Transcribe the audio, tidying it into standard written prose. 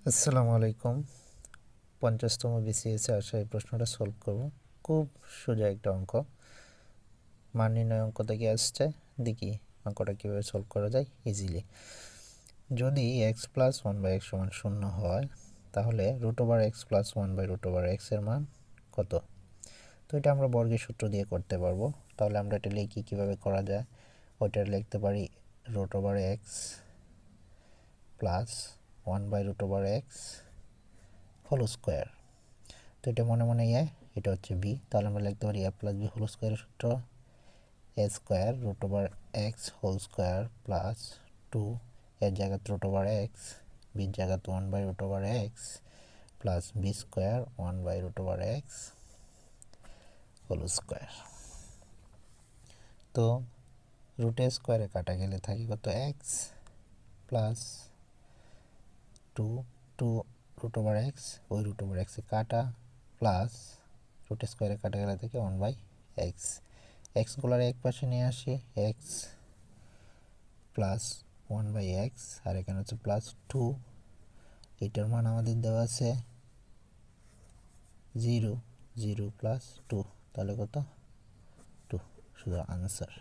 আসসালামু আলাইকুম। 50তম বিসিএসে আসা এই প্রশ্নটা সলভ করব। খুব সোজা একটা অঙ্ক, মান নির্ণয় অঙ্ক থেকে আসছে। দেখি অঙ্কটা কীভাবে সলভ করা যায় ইজিলি। যদি x plus one by x সমান 0 হয়, তাহলে root over x plus one by root over এক্সের মান কত? তো এটা আমরা বর্গের সূত্র দিয়ে করতে পারবো। তাহলে আমরা এটা লিখি, কীভাবে করা যায় ওইটা লিখতে পারি। Root over x plus one by root over x whole square. তো এটা মনে মনে এটা হচ্ছে বি, তাহলে আমরা লিখতে পারি এ প্লাস বি হোল স্কোয়ারের সূত্র A square root over x whole square plus 2 এর জায়গাতে রুট ওভার এক্স, বির জায়গাতে one by root over x plus B square one by root over x whole square. তো রুটে স্কোয়ারে কাটা গেলে থাকি কত? X plus 2 root over X, ওই রুট ওভার এক্সে কাটা প্লাস রুট স্কোয়ারে কাটা গেলে থেকে ওয়ান বাই এক্স। এক্সগুলোর এক পাশে নিয়ে আসি, X plus one by X, আর এখানে হচ্ছে প্লাস 2। এটার মান আমাদের দেওয়া আছে 0 প্লাস 2, তাহলে কত? 2, শুধু আনসার।